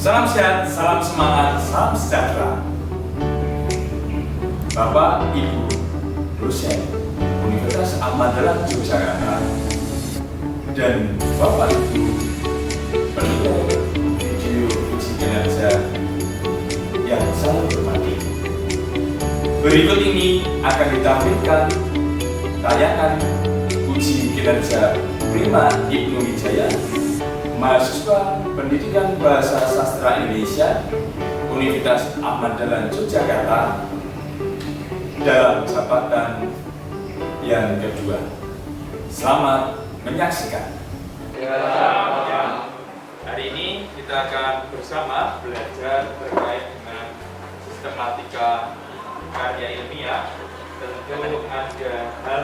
Salam sehat, salam semangat, salam sejahtera. Bapak, Ibu, dosen Universitas Ahmad Dahlan Yogyakarta, dan Bapak Ibu penilai video uji kinerja yang saya hormati. Berikut ini akan ditampilkan tayangan uji kinerja Prima Ibnu Wijaya, mahasiswa Pendidikan Bahasa Sastra Indonesia Universitas Ahmad Dahlan Yogyakarta dalam jabatan yang kedua. Selamat menyaksikan. Hari ini kita akan bersama belajar terkait dengan sistematika karya ilmiah. Tentu ada hal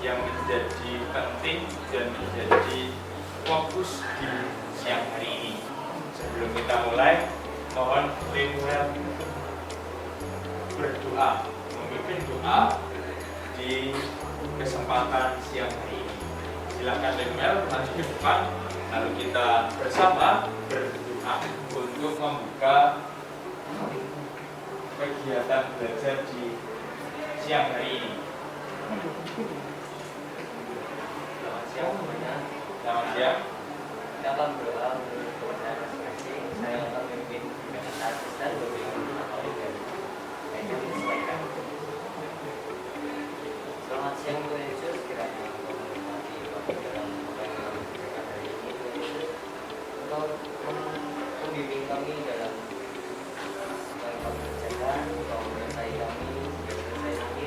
yang menjadi penting dan menjadi fokus di siang hari ini. Sebelum kita mulai, mohon Lemuel berdoa, memimpin doa di kesempatan siang hari ini. Silakan Lemuel maju ke depan, lalu kita bersama berdoa untuk membuka kegiatan belajar di siang hari ini. Selamat siang semuanya. Selamat siang. Kita akan berdoa untuk kepada masing-masing. Saya akan memimpin kegiatan dan berbagi materi dan yang disesuaikan. Selamat siang Tuhan Yesus, kiranya Engkau memberkati kami dalam apa yang kami berikan hari ini Tuhan Yesus. Engkau membimbing kami dalam apa yang kami kerjakan. Engkau menyertai kami hingga selesai nanti.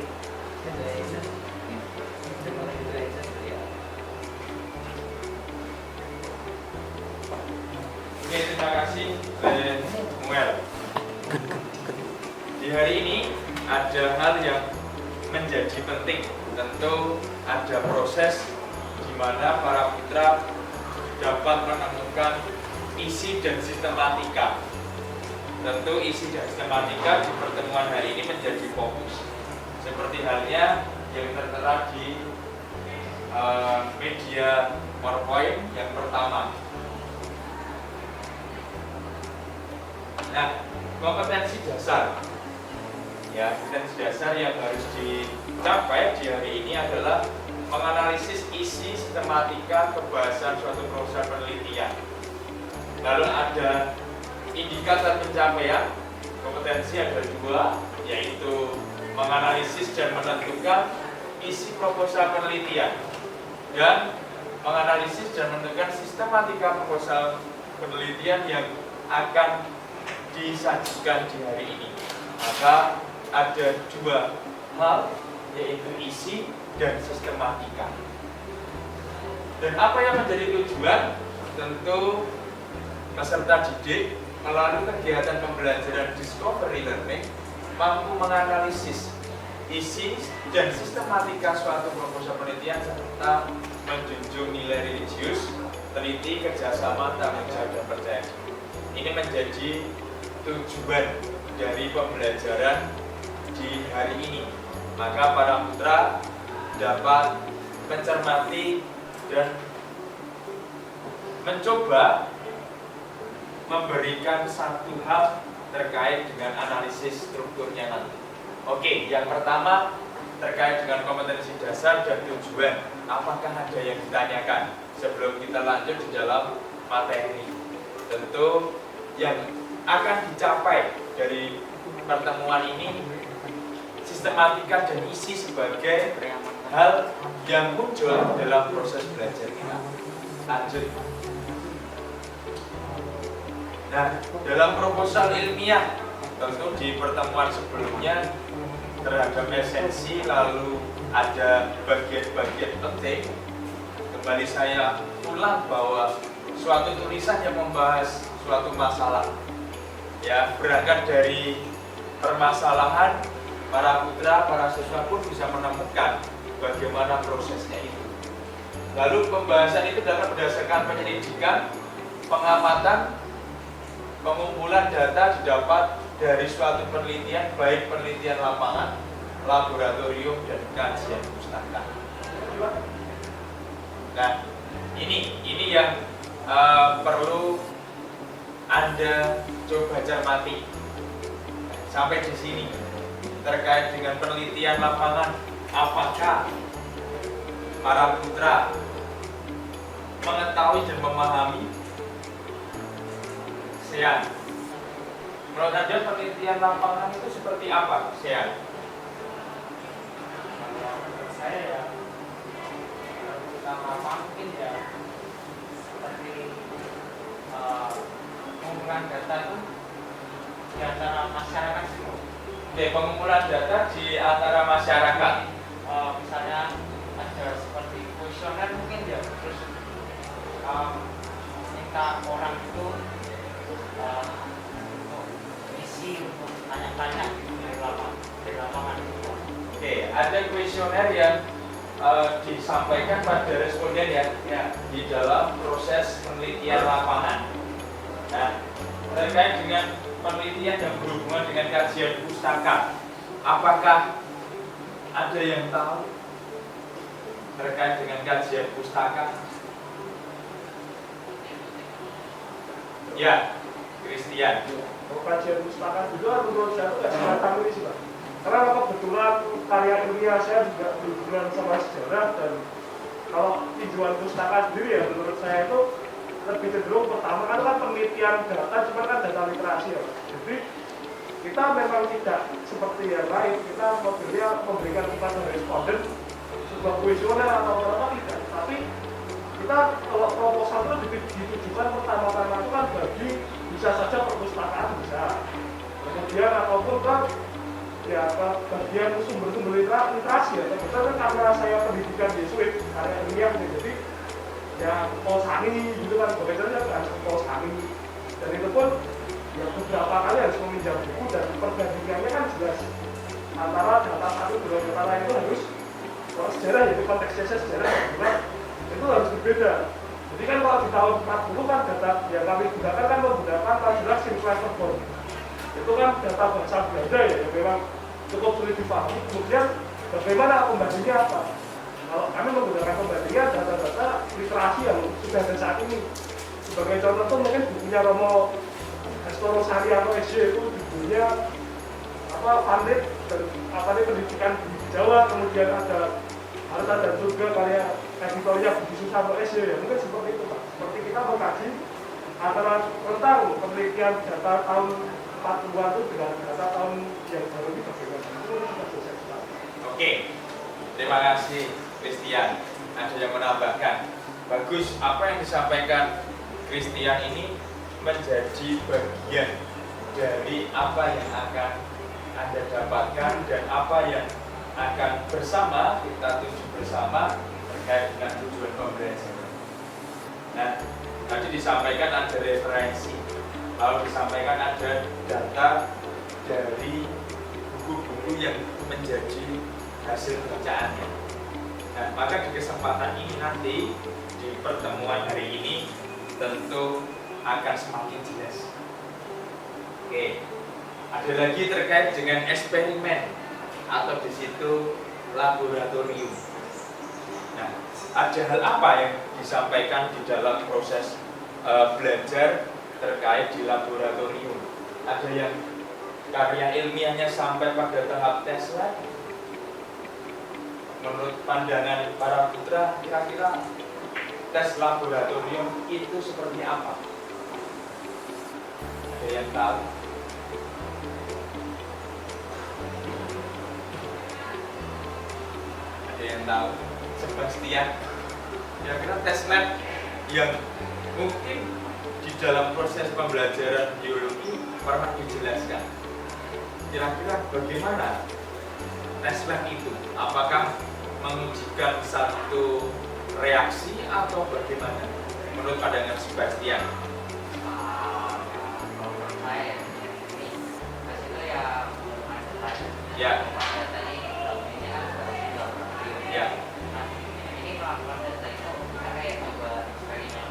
Tuhan Yesus. Terima kasih Tuhan Yesus. Oke, terima kasih Lemuel. Di hari ini ada hal yang menjadi penting. Tentu ada proses di mana para putra dapat menemukan isi dan sistematika. Tentu isi dan sistematika di pertemuan hari ini menjadi fokus. Seperti halnya yang tertera di media PowerPoint yang pertama. Nah, kompetensi dasar, ya, kompetensi dasar yang harus dicapai di hari ini adalah menganalisis isi sistematika kebahasan suatu program penelitian. Lalu ada indikator pencapaian kompetensi, ada dua, yaitu menganalisis dan menentukan isi proposal penelitian dan menganalisis dan menentukan sistematika proposal penelitian yang akan disajikan di hari ini. Maka ada dua hal, yaitu isi dan sistematika. Dan apa yang menjadi tujuan? Tentu peserta didik melalui kegiatan pembelajaran discovery learning mampu menganalisis isi dan sistematika suatu proposal penelitian serta menjunjung nilai religius, teliti, kerjasama, tanggung jawab, dan percaya diri. Ini menjadi tujuan dari pembelajaran di hari ini. Maka para putra dapat mencermati dan mencoba memberikan satu hal terkait dengan analisis strukturnya nanti. Oke, yang pertama terkait dengan kompetensi dasar dan tujuan. Apakah ada yang ditanyakan sebelum kita lanjut di dalam materi? Tentu yang akan dicapai dari pertemuan ini sistematika dan isi sebagai hal yang muncul dalam proses belajar kita. Lanjut. Nah, dalam proposal ilmiah, tentu di pertemuan sebelumnya terhadap esensi, lalu ada bagian-bagian penting. Kembali saya ulang bahwa suatu tulisan yang membahas suatu masalah, ya, berangkat dari permasalahan, para putra, para siswa pun bisa menemukan bagaimana prosesnya itu. Lalu pembahasan itu dapat berdasarkan penyelidikan, pengamatan, pengumpulan data didapat dari suatu penelitian, baik penelitian lapangan, laboratorium, dan kajian pustaka. Nah, ini yang perlu Anda coba cermati sampai di sini terkait dengan penelitian lapangan, apakah para putra mengetahui dan memahami? Sean, menurut Anda penelitian lapangan itu seperti apa, Sean? Menurut saya ya, pertama mungkin ya seperti pengumpulan data itu di antara masyarakat semua. Oke, pengumpulan data di antara masyarakat. Misalnya ada seperti kuesioner mungkin ya, terus minta orang itu untuk isi untuk tanya-tanya gitu di lapangan. Oke, ada kuesioner yang disampaikan pada responden ya di dalam proses penelitian lapangan. Nah, terkait dengan penelitian yang berhubungan dengan kajian pustaka, apakah ada yang tahu terkait dengan kajian pustaka? Ya, Christian. Kajian pustaka juga menurut saya itu nggak semacam ini sih Pak. Karena kebetulan karya ilmiah saya juga berhubungan sama sejarah, dan kalau tinjauan pustaka sendiri ya menurut saya itu lebih cenderung pertama kan penelitian data, cuma kan data literasi ya Pak. Jadi kita memang tidak seperti yang lain, kita modelnya memberikan kepada responden sebuah kuesioner atau apa tidak, tapi kita kalau proposal itu ditujukan pertama-tama itu kan bagi bisa saja perpustakaan bisa, kemudian ataupun kan ya bagian sumber-sumber literasi ya. Kebetulan kan karena saya pendidikan Yesuit karya ilmiah, jadi ya Polsani gitu kan, kebetulannya kan Polsani, dan itu pun ya beberapa kali harus meminjam buku, dan perbandingannya kan jelas antara data satu dengan data lain itu harus, kalau sejarah yaitu konteksnya sejarah itu harus berbeda. Jadi kan kalau di tahun 40 kan data yang kami gunakan kan menggunakan tajulah Sinclair-Verboom. Itu kan data bahasa Belanda ya, yang memang cukup sulit dipahami. Kemudian bagaimana pembandingnya apa? Kalau kami menggunakan pembandingnya data-data literasi yang sudah ada saat ini. Sebagai contoh tuh mungkin bukunya Romo Hastoro Saryanto SJ itu judulnya Pandit dan pendidikan di Jawa, kemudian ada Harta dan Surga karya editornya Budi Susanto SJ ya, mungkin seperti itu Pak. Seperti kita mengkaji antara tentang penelitian data tahun 40-an itu dengan data tahun yang baru ini bagaimana, itu sudah selesai Pak. Oke, terima kasih Christian. Ada yang menambahkan? Bagus, apa yang disampaikan Christian ini menjadi bagian dari apa yang akan Anda dapatkan dan apa yang akan bersama kita tuju bersama terkait dengan tujuan pembelajaran. Nah, tadi disampaikan ada referensi, lalu disampaikan ada data dari buku-buku yang menjadi hasil bacaannya. Nah, maka di kesempatan ini nanti di pertemuan hari ini tentu akan semakin jelas. Oke, ada lagi terkait dengan eksperimen atau di situ laboratorium. Nah, ada hal apa yang disampaikan di dalam proses belajar terkait di laboratorium? Ada yang karya ilmiahnya sampai pada tahap tes lab? Menurut pandangan para putra, kira-kira tes laboratorium itu seperti apa? Ada yang tahu? Ada yang tahu? Sebastian, kira-kira tes lab yang mungkin di dalam proses pembelajaran biologi pernah dijelaskan. Kira-kira bagaimana tes lab itu? Apakah mengujikan satu reaksi atau bagaimana? Menurut pandangan Sebastian? Menurut saya ini tes itu ya Ya. Ya. Nah, ini melakukan data itu kayak coba eksperimen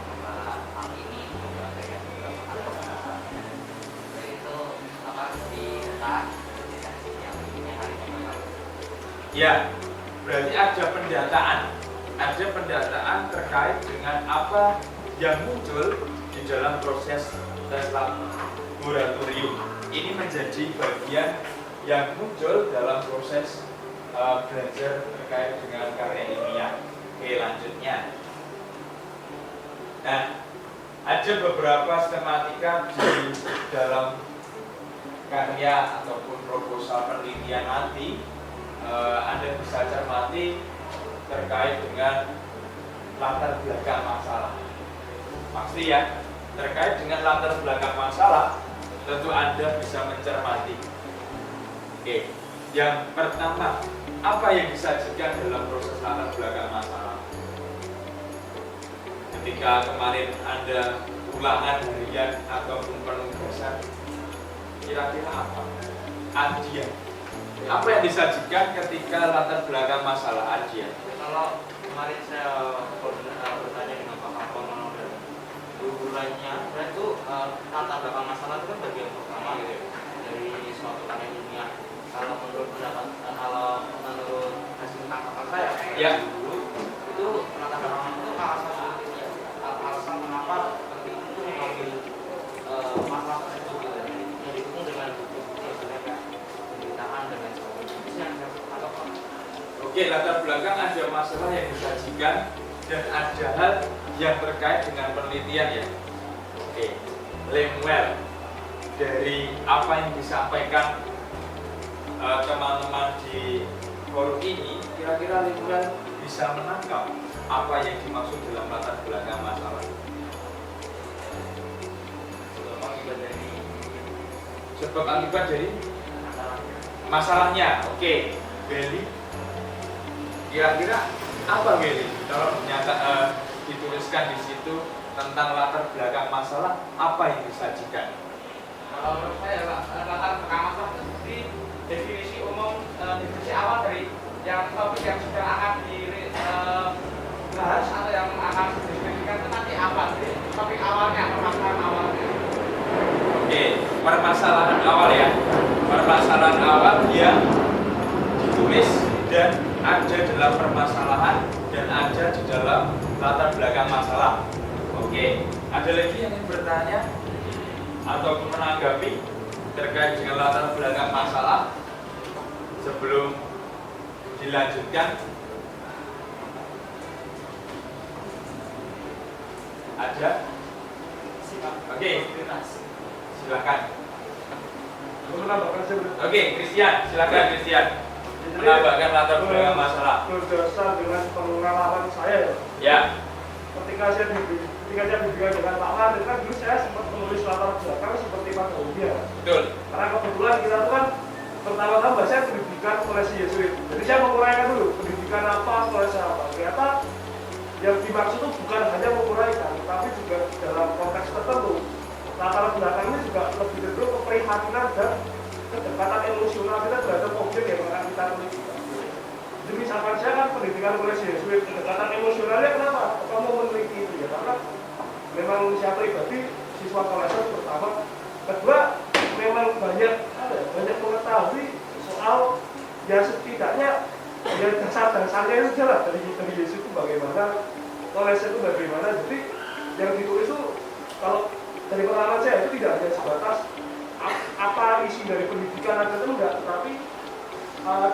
coba hal ini coba kayak itu apa di data yang hari ini. Ya, berarti ada pendataan terkait dengan apa yang muncul di dalam proses tes laboratorium. Ini menjadi bagian yang muncul dalam proses belajar terkait dengan karya ilmiah. Oke, lanjutnya. Nah, ada beberapa skematika di dalam karya ataupun proposal penelitian nanti. Anda bisa cermati terkait dengan latar belakang masalah. Pasti ya, terkait dengan latar belakang masalah, tentu Anda bisa mencermati. Oke, yang pertama, apa yang disajikan dalam proses latar belakang masalah? Ketika kemarin Anda ulangan harian ataupun penugasan, kira-kira apa? Adian. Apa yang disajikan ketika latar belakang masalah Adian? Kalau kemarin saya bertanya dengan Pak Kapolno dan guru lainnya, itu latar belakang masalah itu kan bagian pertama gitu ya, dari suatu karya ilmiah. Kalau menurut pendapat, kalau menurut hasil tangkapan saya, Ya. dulu itu latar belakang itu alasan kenapa penting itu mengambil masalah tersebut gitu, yang didukung dengan bukti-bukti yang ada pemberitaan dan lain sebagainya. Itu yang saya tangkap. Oke, latar belakang ada masalah yang disajikan dan ada hal yang terkait dengan penelitian ya. Oke, Lemuel, dari apa yang disampaikan teman-teman di forum ini, kira-kira Lemuel bisa menangkap apa yang dimaksud dalam latar belakang masalah. Sebab akibat dari masalahnya. Oke, Beli, kira-kira apa Beli? Kalau dituliskan di situ tentang latar belakang masalah, apa yang disajikan? Kalau menurut saya latar belakang masalah itu seperti definisi umum, definisi awal dari yang topik yang sudah akan dibahas atau yang akan didefinisikan itu nanti apa sih topik awalnya, permasalahan awalnya. Oke, permasalahan awal ya. Permasalahan awal yang ditulis dan ada dalam permasalahan dan ada di dalam latar belakang masalah. Oke, ada lagi yang ingin bertanya atau menanggapi terkait dengan latar belakang masalah sebelum dilanjutkan? Ada? Oke, silakan. Menambahkan sebenarnya. Oke, Christian, silakan Christian. Menambahkan latar belakang masalah. Berdasar dengan pengalaman saya Ya, ketika saya bimbingan dengan Pak Mar, kan dulu saya sempat menulis latar belakang seperti pada umumnya. betul. Karena kebetulan kita tuh kan pertama-tama saya pendidikan koleksi Yesuit. Jadi saya menguraikan dulu pendidikan apa, koleksi apa. Ternyata yang dimaksud itu bukan hanya menguraikan, tapi juga dalam konteks tertentu. Latar belakang ini juga lebih cenderung keprihatinan dan kedekatan emosional kita terhadap objek yang akan kita teliti. Jadi misalkan saya kan pendidikan koleksi Yesuit, kedekatan emosionalnya kenapa? Kamu meneliti itu ya karena memang saya pribadi siswa koleksi pertama, kedua memang banyak mengetahui soal ya setidaknya ya dasar-dasarnya itu jelas dari Yesus itu bagaimana, koleksi itu bagaimana. Jadi yang ditulis itu kalau dari pengalaman saya itu tidak hanya sebatas apa isi dari pendidikan ada itu enggak, tetapi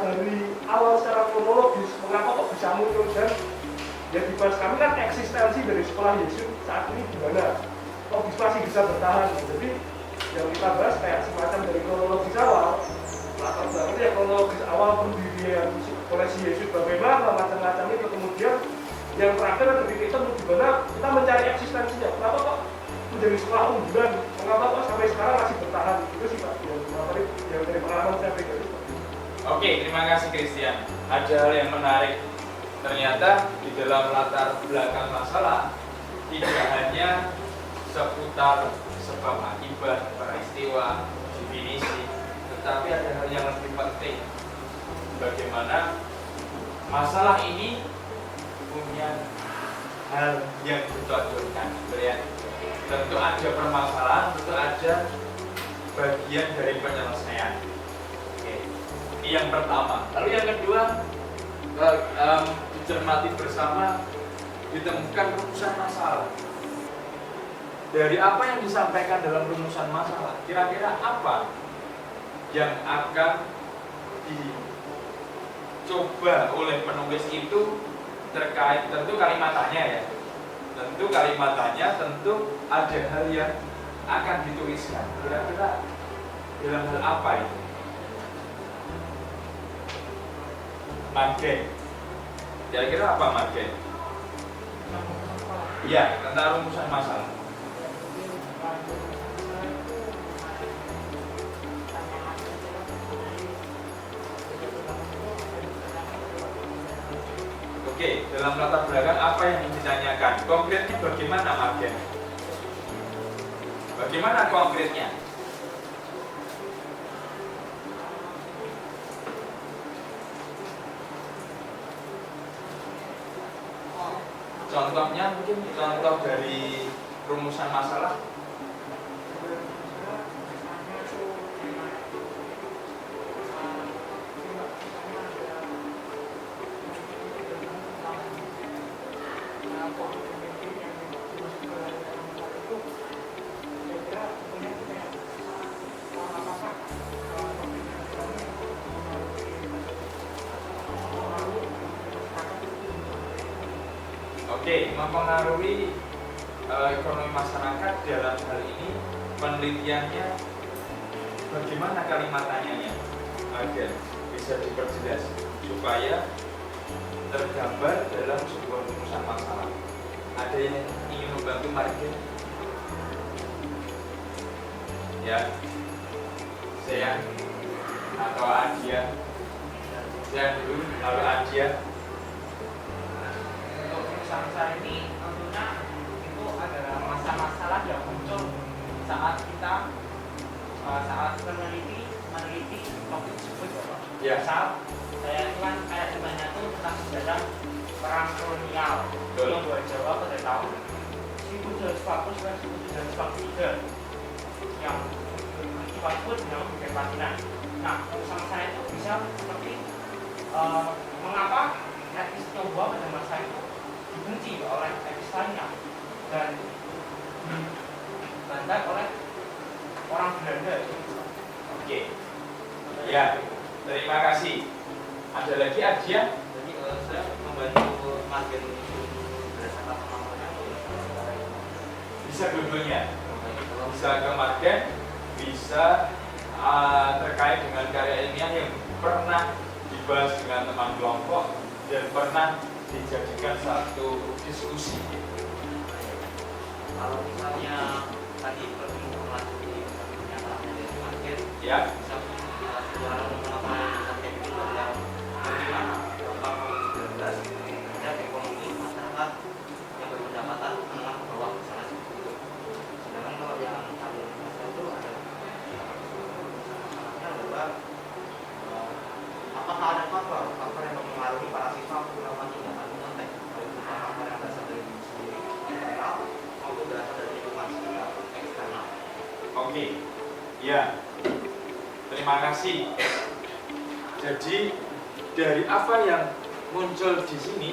dari awal secara kronologis mengapa kok bisa muncul dan ya dibahas kami kan eksistensi dari sekolah Yesus saat ini gimana, kok masih bisa bertahan. Jadi yang kita bahas kayak semacam dari kronologis awal, latar belakangnya ya kronologis awal pendirian koleksi Yesus bagaimana macam-macam itu, kemudian yang terakhir ada titik temu di mana kita mencari eksistensinya, kenapa kok menjadi sekolah unggulan, mengapa kok sampai sekarang masih bertahan. Itu sih Pak yang dari pengalaman saya pribadi. Oke, terima kasih Christian. Ada hal yang menarik. Ternyata di dalam latar belakang masalah tidak hanya seputar sebab akibat, peristiwa, definisi, tetapi ada hal yang lebih penting. Bagaimana masalah ini punya hal yang ditonjolkan, ya. Tentu ada permasalahan, tentu ada bagian dari penyelesaian. Oke, ini yang pertama. Lalu yang kedua, dicermati bersama, ditemukan rumusan masalah. dari apa yang disampaikan dalam rumusan masalah, kira-kira apa yang akan dicoba oleh penulis itu terkait, tentu kalimatannya ya, tentu kalimatannya, tentu ada hal yang akan dituliskan, kira-kira dalam hal apa itu? Margen, kira-kira apa margen? Ya, tentang rumusan masalah. Oke, dalam latar belakang apa yang ditanyakan? Konkretnya bagaimana margen? Bagaimana konkretnya? Contohnya mungkin contoh dari rumusan masalah. Oke, mempengaruhi ekonomi masyarakat dalam hal ini penelitiannya bagaimana kalimatannya agar bisa diperjelas supaya tergambar dalam sebuah rumusan masalah. Ada yang ingin membantu margen? Ya, saya atau Adia? Saya dulu, lalu Adia. Masalah ini tentunya itu adalah masalah yang muncul saat kita saat meneliti topik tersebut. Ya. Misal saya itu kan kayak temannya itu tentang sejarah perang kolonial yang buat Jawa pada tahun 1740 dan 1743 yang akibat dengan Palestina. Nah, sama saya itu bisa seperti mengapa etnis Tionghoa pada masa itu dibenci oleh etnis lainnya dan dibantai oleh orang Belanda. Oke. Ya, terima kasih. Ada lagi Adia? Jadi saya membantu margen berdasarkan pemahamannya. Bisa dua-duanya. Bisa ke margen, bisa terkait dengan karya ilmiah yang pernah dibahas dengan teman kelompok dan pernah dijadikan satu diskusi. Kalau misalnya tadi melanjuti pernyataannya dari margen, Ya, bisa suara mengapa sampai itu adalah bagaimana dampak COVID-19 terhadap ekonomi masyarakat yang berpendapatan menengah ke bawah misalnya seperti itu. Sedangkan kalau yang tadi itu ada masalahnya adalah apakah ada faktor yang mempengaruhi para siswa untuk melakukan tindakan mengontek, baik faktor yang berasal dari diri sendiri internal maupun berasal dari lingkungan sekitar eksternal. oke. Ya, terima kasih. Jadi dari apa yang muncul di sini,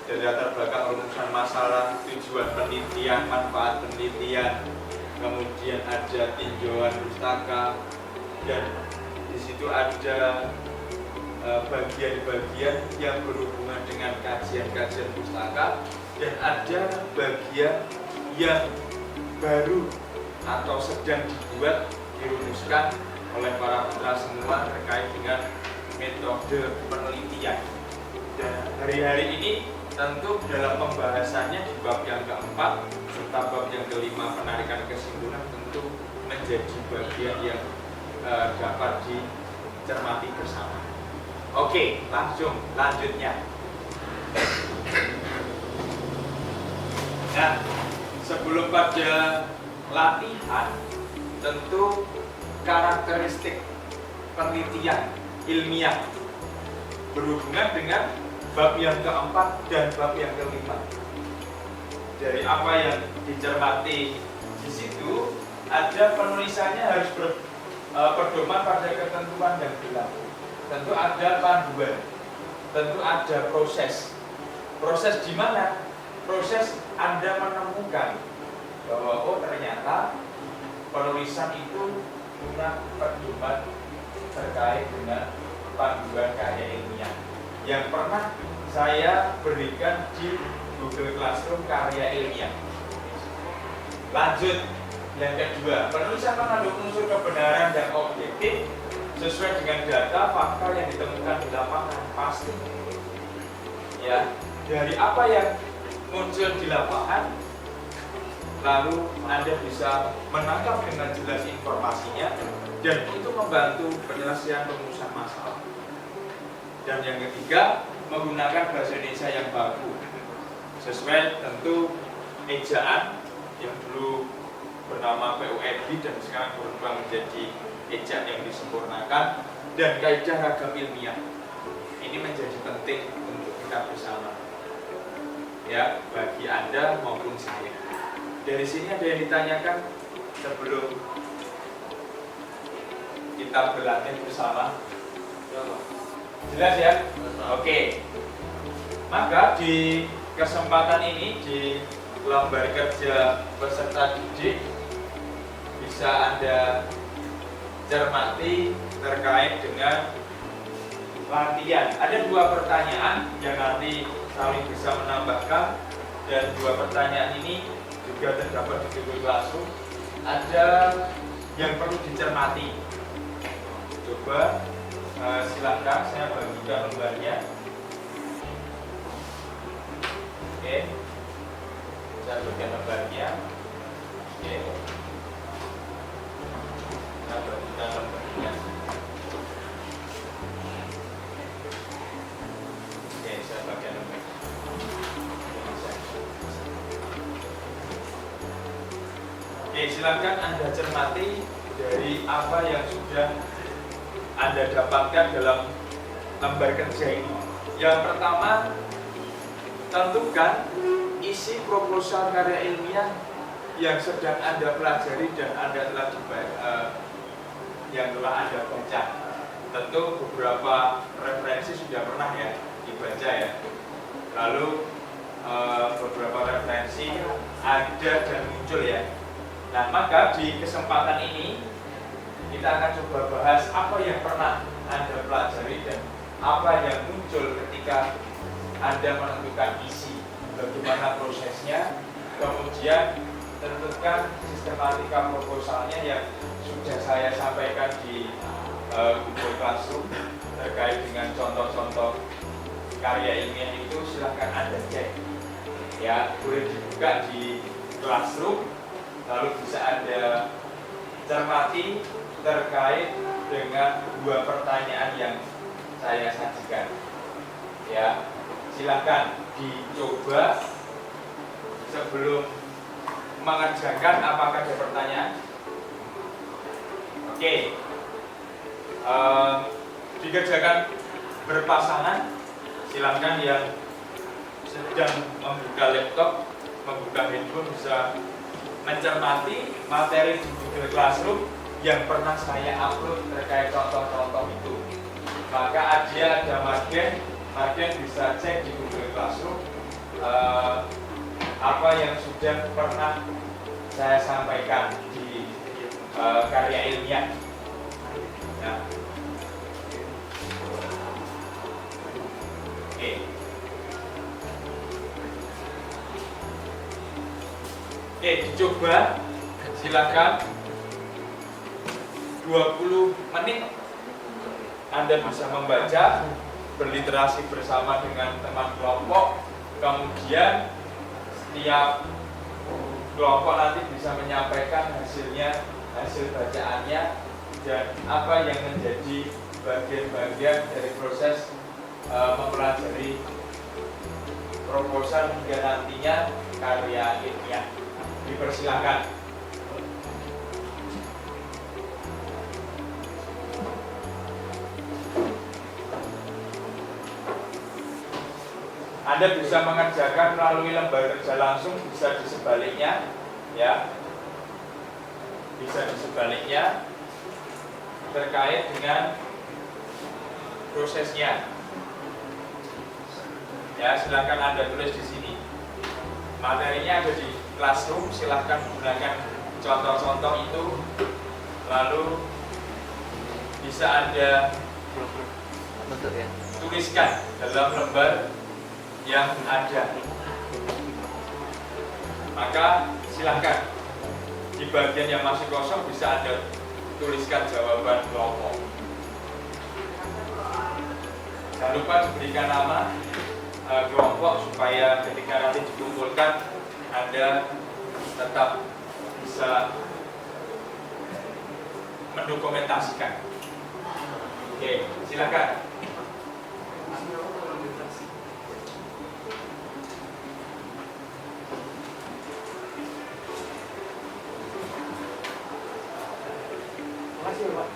dari latar belakang rumusan masalah, tujuan penelitian, manfaat penelitian, kemudian ada tinjauan pustaka, dan di situ ada bagian-bagian yang berhubungan dengan kajian-kajian pustaka, dan ada bagian yang baru atau sedang dibuat, dirumuskan oleh para putra semua terkait dengan metode penelitian. Dan hari-hari ini tentu dalam pembahasannya di bab yang keempat serta bab yang kelima penarikan kesimpulan tentu menjadi bagian yang dapat dicermati bersama. Oke, langsung lanjutnya. Nah, sebelum pada latihan, tentu karakteristik penelitian ilmiah berhubungan dengan bab yang keempat dan bab yang kelima. Dari apa yang dicermati di situ, ada penulisannya harus berpedoman pada ketentuan yang berlaku. Tentu ada panduan, tentu ada proses. Proses di mana? Proses Anda menemukan bahwa oh ternyata penulisan itu punya pedoman terkait dengan panduan karya ilmiah yang pernah saya berikan di Google Classroom karya ilmiah. Lanjut, yang kedua, penulisan mengandung unsur kebenaran dan objektif sesuai dengan data fakta yang ditemukan di lapangan. Pasti ya, dari apa yang muncul di lapangan lalu Anda bisa menangkap dengan jelas informasinya dan itu membantu penyelesaian rumusan masalah. Dan yang ketiga, menggunakan bahasa Indonesia yang baku sesuai tentu ejaan yang dulu bernama PUED dan sekarang berubah menjadi ejaan yang disempurnakan dan kaidah ragam ilmiah. Ini menjadi penting untuk kita bersama ya, bagi Anda maupun saya. Dari sini ada yang ditanyakan sebelum kita berlatih bersama? Jelas ya? Oke. Maka di kesempatan ini di lembar kerja peserta didik bisa Anda cermati terkait dengan latihan. Ada 2 pertanyaan yang nanti saling bisa menambahkan dan 2 pertanyaan ini juga terdapat di Google Classroom. Ada yang perlu dicermati. Coba silakan saya bagikan lembarnya. Oke, saya bagikan lembarnya. Oke, saya bagikan lembarnya. Oke, saya bagikan lembarnya. Oke, silakan Anda cermati dari apa yang sudah Anda dapatkan dalam lembar kerja ini. Yang pertama, tentukan isi proposal karya ilmiah yang sedang Anda pelajari dan Anda telah yang telah Anda baca. Tentu beberapa referensi sudah pernah ya dibaca ya. Lalu beberapa referensi ada dan muncul ya. Nah, maka di kesempatan ini kita akan coba bahas apa yang pernah Anda pelajari dan apa yang muncul ketika Anda menentukan isi, bagaimana prosesnya, kemudian tentukan sistematika proposalnya yang sudah saya sampaikan di Google Classroom terkait dengan contoh-contoh karya ilmiah itu. Silahkan Anda cek ya, boleh dibuka di Classroom lalu bisa Anda cermati terkait dengan 2 pertanyaan yang saya sajikan ya. Silakan dicoba sebelum mengerjakan. Apakah ada pertanyaan? Oke, dikerjakan berpasangan. Silakan yang sedang membuka laptop, membuka handphone bisa mencermati materi di Google Classroom yang pernah saya upload terkait contoh-contoh itu. Maka ada margen bisa cek di Google Classroom apa yang sudah pernah saya sampaikan di karya ilmiah. Nah. Oke. Oke, dicoba. Silakan 20 menit Anda bisa membaca, berliterasi bersama dengan teman kelompok, kemudian setiap kelompok nanti bisa menyampaikan hasilnya, hasil bacaannya, dan apa yang menjadi bagian-bagian dari proses mempelajari proposal hingga nantinya karya ilmiah. Dipersilakan. Anda bisa mengerjakan melalui lembar kerja langsung, bisa di sebaliknya, ya, bisa di sebaliknya terkait dengan prosesnya. Ya, silakan Anda tulis di sini Materinya ada di Classroom, silahkan gunakan contoh-contoh itu, lalu bisa Anda tuliskan dalam lembar yang ada. Maka silahkan di bagian yang masih kosong bisa Anda tuliskan jawaban kelompok. Jangan lupa diberikan nama kelompok supaya ketika nanti dikumpulkan Anda tetap bisa mendokumentasikan. Oke, silakan. Makasih Pak.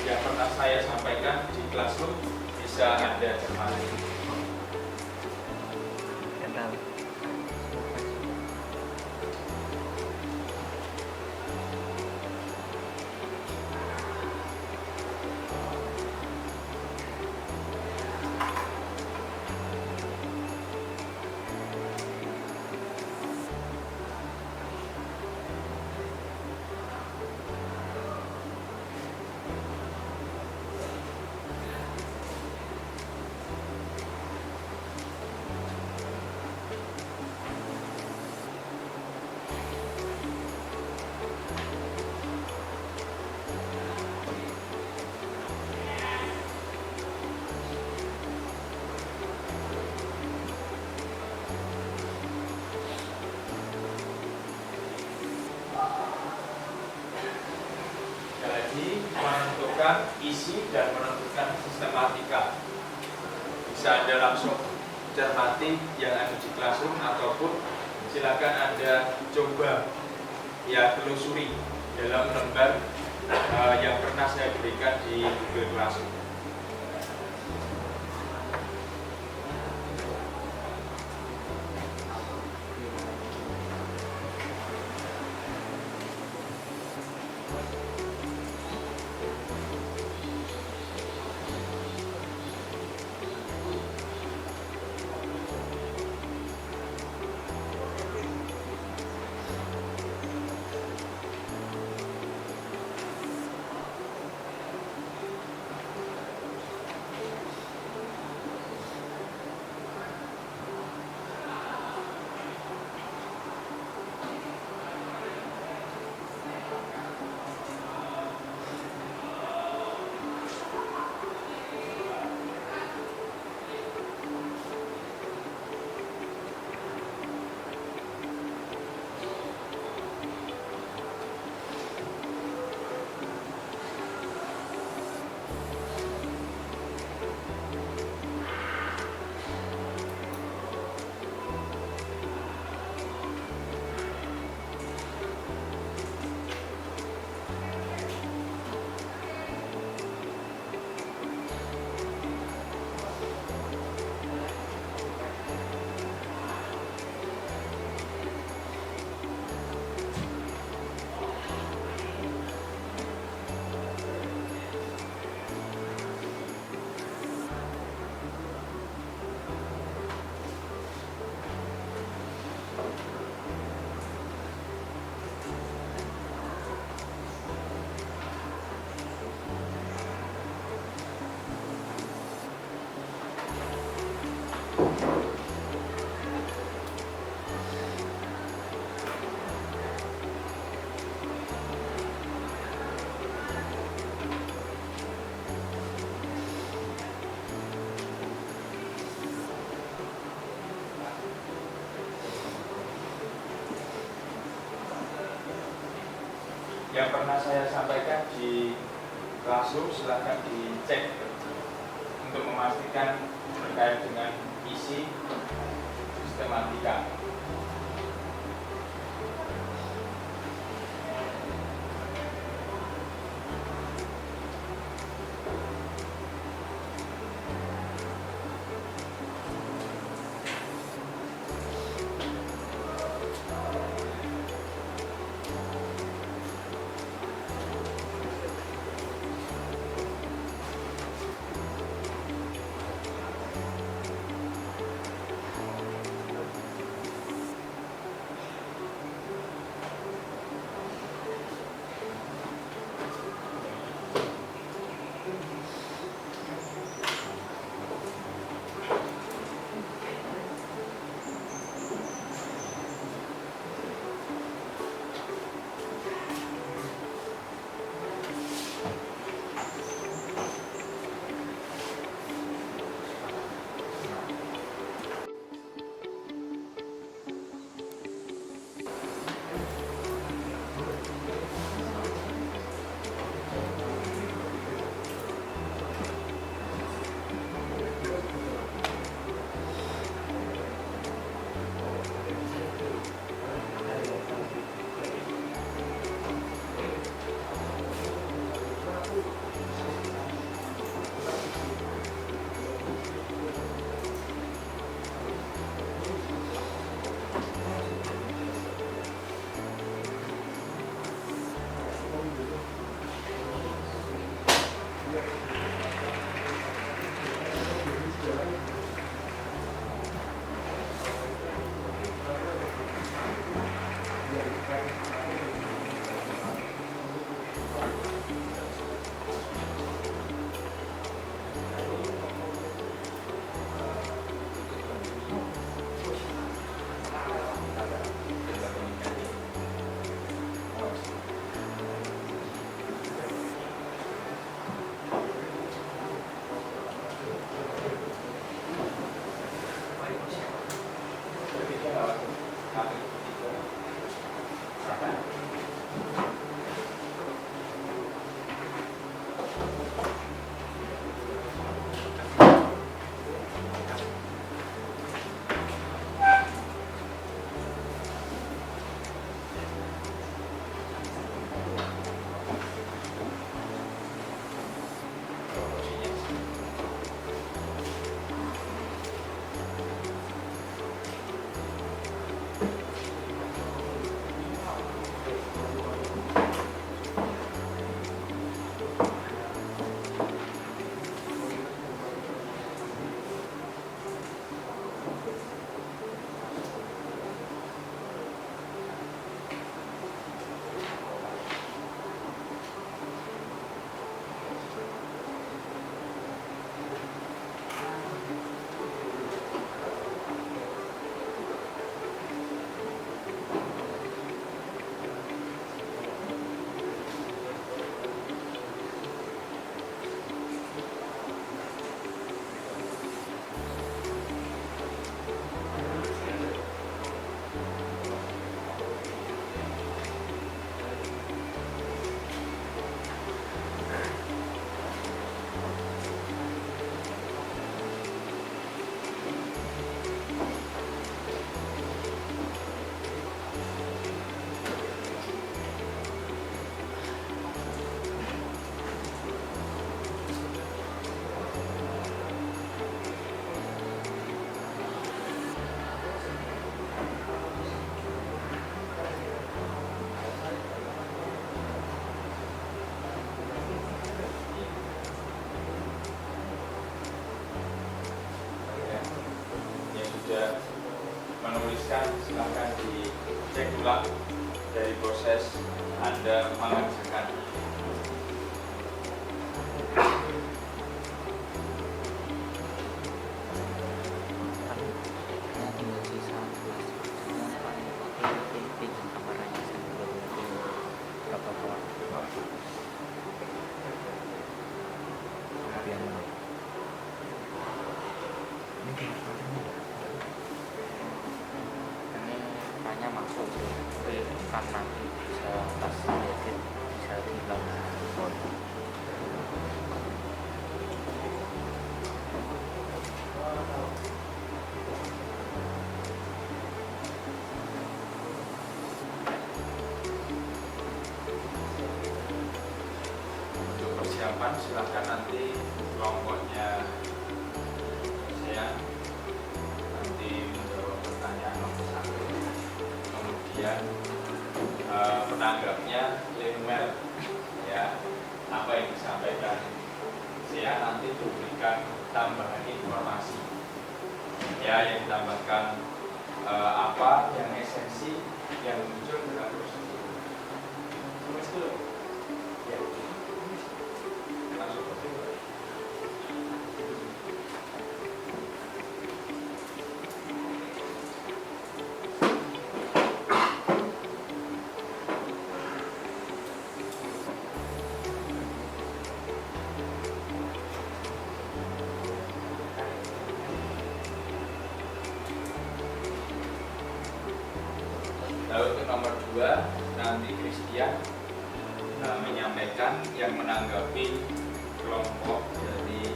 Yang pernah saya sampaikan di Classroom bisa Anda cermati. Jadi menentukan isi dan menentukan sistematika. Bisa Anda langsung cermati yang ada di Classroom ataupun silakan Anda coba ya telusuri dalam lembar yang pernah saya berikan di Google Classroom. Yang pernah saya sampaikan di Classroom silahkan dicek untuk memastikan terkait dengan isi sistematika. sudah menuliskan, silahkan dicek ulang dari proses Anda mengerjakan. Ini hanya masuk tapi kan nanti bisa pas edit bisa hilang. Untuk persiapan silahkan nanti kelompoknya saya nanti menjawab pertanyaan nomor 1, kemudian penanggapnya email ya, apa yang disampaikan saya nanti diberikan tambahan informasi ya, yang ditambahkan apa yang esensi yang muncul dalam proses itu ya. Langsung ke situ. Lalu untuk nomor 2 nanti Christian menyampaikan yang menanggapi kelompok dari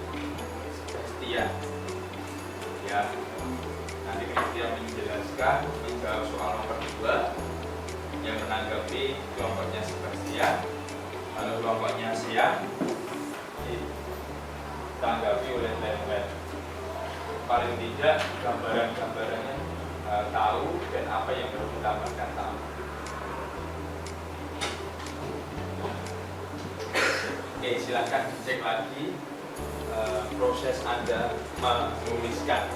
Sebastian ya. Nanti Christian menjelaskan, menjawab soal nomor 2 yang menanggapi kelompoknya Sebastian, lalu kelompoknya Sian ditanggapi oleh Lembet. Paling tidak gambaran-gambarannya tahu dan apa yang perlu ditambahkan tahu. Oke, silakan dicek lagi proses Anda menuliskan.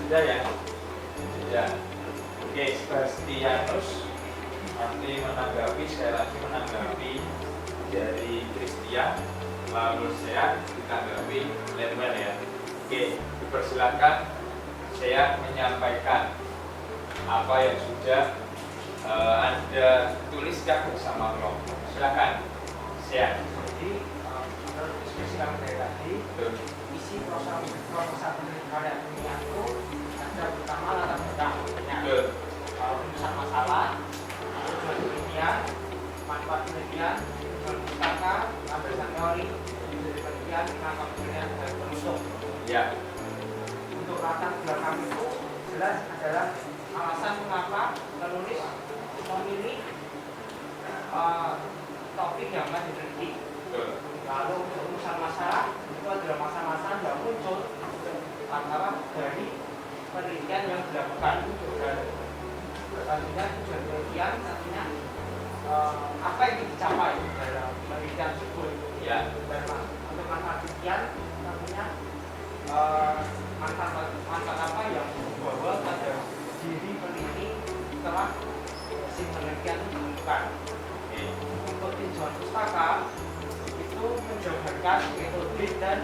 Sudah ya? Sudah. Oke, Sebastianus nanti menanggapi, sekali lagi menanggapi dari Christian, lalu saya ditanggapi Lemuel ya. Oke, dipersilakan saya menyampaikan apa yang sudah Anda tuliskan bersama kelompok. Silakan, saya. Jadi menurut diskusi kami dari tadi, isi proposal penelitian ilmiah itu ada pertama latar belakangnya, rumusan masalah, tujuan penelitian, manfaat penelitian, tujuan pustaka, landasan teori, metode penelitian, langkah penelitian dan penutup. Ya. Untuk latar belakang itu jelas adalah alasan mengapa penulis memilih topik yang akan diteliti. Lalu untuk rumusan masalah itu adalah masalah-masalah yang muncul antara dari penelitian yang dilakukan. Dan selanjutnya tujuan penelitian artinya apa yang dicapai dalam penelitian tersebut. Ya. Dan untuk manfaat penelitian artinya manfaat apa yang dibawa pada diri peneliti setelah si penelitian ditemukan. Untuk tujuan pustaka itu menjabarkan metode dan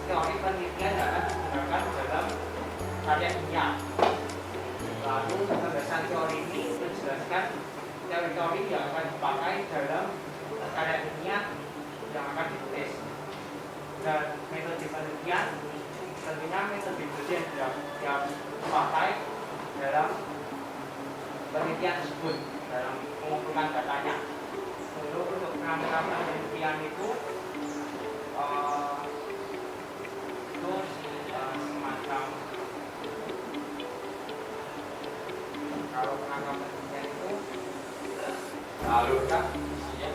teori penelitian yang akan digunakan dalam karya ilmiah. Lalu landasan teori ini menjelaskan teori-teori yang akan dipakai dalam karya ilmiah yang akan ditulis. Dan metode penelitian tentunya metode yang dipakai dalam penelitian tersebut dalam mengumpulkan datanya. Lalu untuk pengambilan penelitian itu semacam kalau pengambilan penelitian itu Lalu kan isinya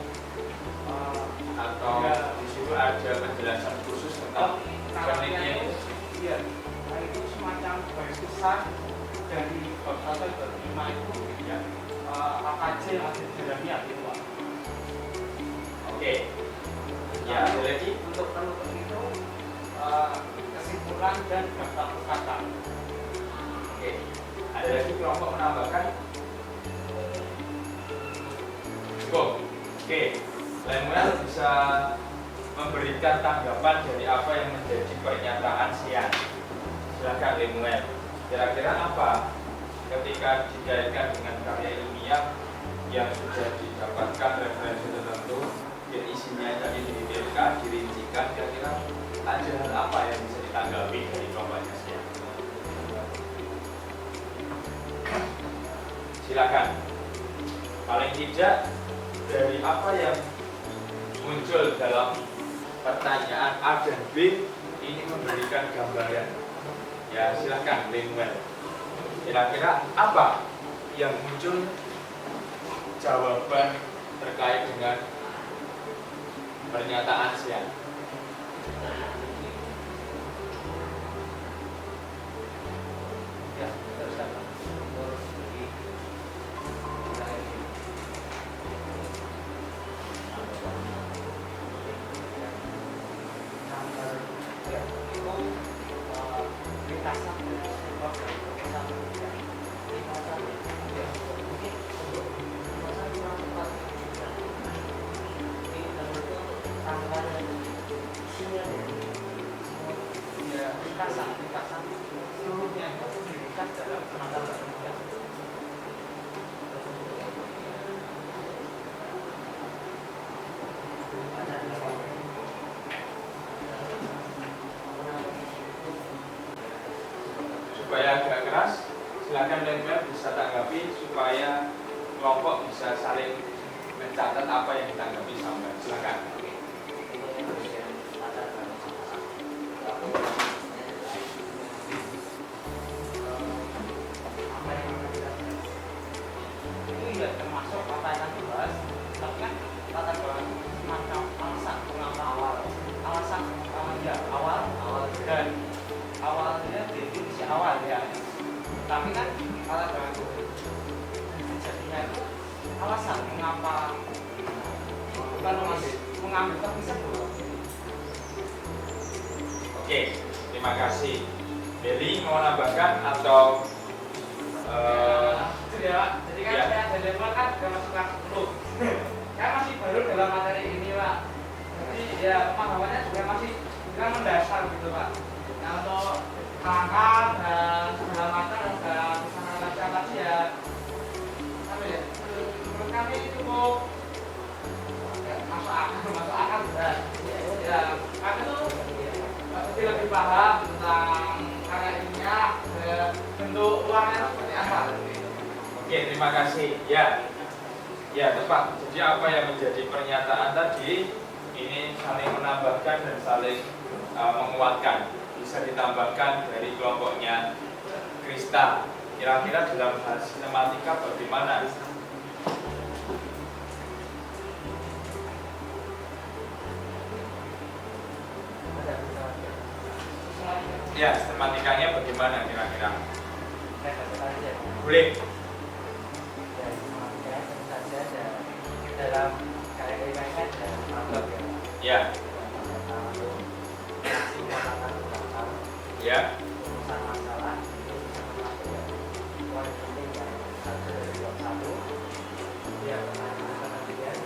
atau di situ ada penjelasan khusus tentang penelitian itu. Iya, nah itu semacam garis besar dari bab 1 ke 5 itu ya, apa aja yang harus didalami gitu Pak. Oke. Ya, ada lagi. Untuk penutup itu kesimpulan dan daftar kata. Oke. Ada lagi kelompok menambahkan? Cukup. Oke. Lemuel bisa memberikan tanggapan dari apa yang menjadi pernyataan Sian. Silakan Lemuel. Kira-kira apa ketika dikaitkan dengan karya ilmiah yang sudah didapatkan referensi tertentu dan isinya tadi didetailkan, dirincikan, kira-kira ada hal apa yang bisa ditanggapi dari kelompoknya Sian? Silakan. Paling tidak dari apa yang muncul dalam pertanyaan A dan B ini memberikan gambaran. Ya, silakan Lemuel. Kira-kira apa yang muncul jawaban terkait dengan pernyataan Sian? Ya, teruskan Pak. Supaya agak keras, silakan Lemuel bisa tanggapi supaya kelompok bisa saling mencatat apa yang ditanggapi sampai. Silakan. Itu ya termasuk apa yang dibahas, tapi kan latar belakang semacam alasan mengapa alasan awal dan awalnya definisi awal ya. Tapi kan latar belakang jadinya itu alasan mengapa bukan mengambil topik tersebut. Oke, terima kasih Beli mau nambahkan atau Itu ya, jadi kan ya. saya dari awal kan udah masuk kelas 10. Saya masih baru dalam materi ini Pak. Jadi ya pemahamannya juga masih bilang mendasar gitu Pak. Nah untuk langkah dan segala macam dan misalnya latihan ya apa ya? Menurut kami cukup masuk akal benar. Ya kami tuh lebih paham tentang karya ilmiah, bentuk luarnya seperti apa. Oke, terima kasih. Ya tepat. Jadi apa yang menjadi pernyataan tadi ini saling menambahkan dan saling menguatkan. Bisa ditambahkan dari kelompoknya Krista. Kira-kira dalam hal sistematika bagaimana? Ya, sistematikanya bagaimana kira-kira? Boleh. Dalam karya ilmiah kan dalam anggap Ya, ya, urusan masalah itu bisa termasuk ya. Poin penting yang satu dari blok satu dia penelitian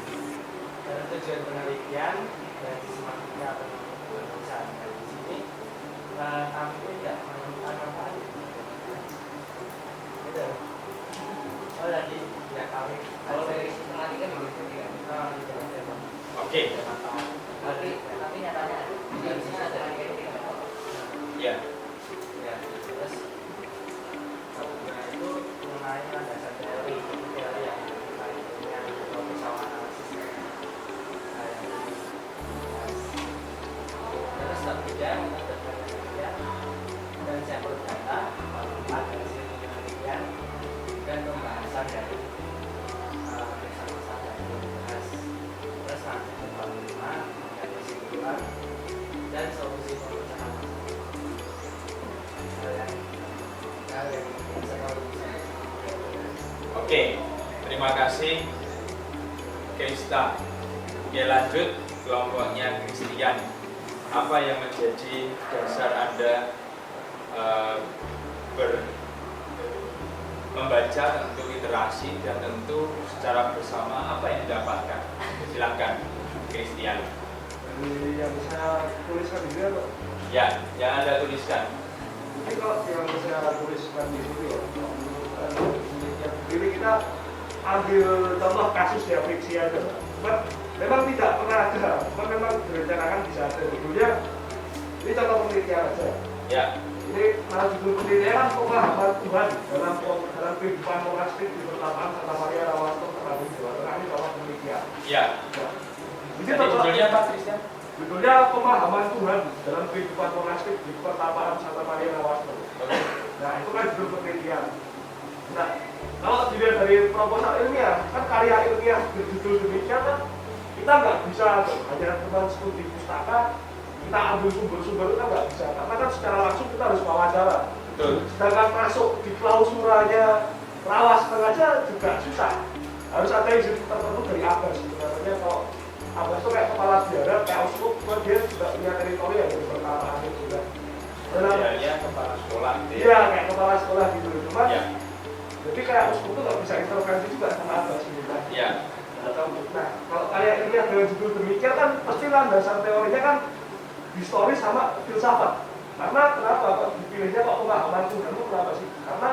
dan tujuan penelitian dan sistematika penulisan dan di sini kami pun tidak menemukan manfaat gitu. Oh tadi ya kami kalau dari sistematika begitu ya oke. tapi nyatanya di sisi ada Ya, ya terus nah itu mengenai landasan teori yang ilmiah atau pesawat analisis terus ketiga metode penelitian dan sampel data keempat hasil penelitian dan pembahasan dari masalah yang dibahas terus nanti kelima mengenai kesimpulan dan solusi pemecahan oke. Terima kasih Krista. Oke, lanjut kelompoknya Kristian. Apa yang menjadi dasar Anda membaca tentu literasi dan tentu secara bersama apa yang didapatkan? Silakan Kristian. Dari yang saya tuliskan ini atau Ya, yang Anda tuliskan. ini kalau yang saya tuliskan di situ ya, ini kita ambil contoh kasus ya fiksi aja, Pak. Memang tidak pernah ada, memang direncanakan bisa ada. Dulunya ini contoh penelitian aja. Ya, Ini malah judul penelitian pemahaman Tuhan dalam kehidupan monastik di pertapaan Santa Maria Rawasto, Terapung Jawa Tengah. Ini contoh penelitian. ya. Jadi Jadi judulnya apa, Kristian? judulnya pemahaman Tuhan dalam kehidupan monastik di pertapaan Santa Maria Rawasto. Nah itu kan judul penelitian. Nah kalau dilihat dari proposal ilmiah, kan karya ilmiah berjudul demikian kan kita nggak bisa hanya cuma studi pustaka, kita ambil sumber-sumber itu kan nggak bisa. Karena kan secara langsung kita harus wawancara. Betul. Sedangkan masuk di klausuranya Rawas aja juga susah. Harus ada izin tertentu dari Abbas. Sebenarnya kalau Abbas itu kayak kepala biara, kayak uskup, dia juga punya teritori yang dari pertamaan juga. Ya, kepala sekolah. Iya, kayak kepala sekolah gitu. Cuma Ya, jadi kayak uskup itu nggak bisa intervensi juga sama Abbas gitu kan. ya. Nah, kalau karya ilmiah dengan judul demikian kan pasti landasan teorinya kan historis sama filsafat. Karena kenapa kok dipilihnya kok pemahaman Tuhan itu kenapa sih? Karena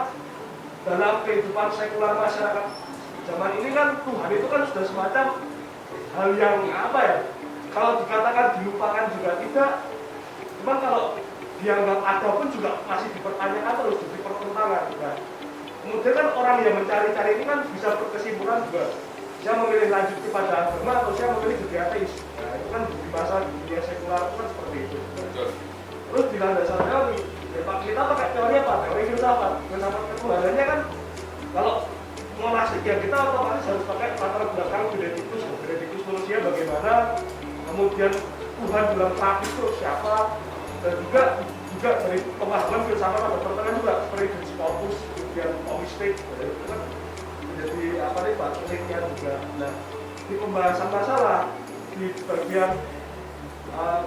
dalam kehidupan sekular masyarakat zaman ini kan Tuhan itu kan sudah semacam hal yang apa ya? Kalau dikatakan dilupakan juga tidak. Cuman kalau dianggap ada pun juga masih dipertanyakan terus, jadi pertentangan. Nah, kemudian kan orang yang mencari-cari ini kan bisa berkesimpulan juga. Dia memilih lanjut kepada agama atau dia memilih jadi ateis. Nah, itu kan di masa dunia sekular itu kan seperti itu. Betul. Terus di landasan teori, ya, kita pakai teori apa? Teori filsafat. Filsafat ketuhanannya kan kalau monastik ya kita otomatis harus pakai latar belakang genetikus manusia bagaimana, kemudian Tuhan dalam praktis itu siapa, dan juga dari pemahaman filsafat ada pertengahan juga seperti Scopus, kemudian Omistik, itu kan menjadi apa nih Pak, penelitian juga. Nah, di pembahasan masalah di bagian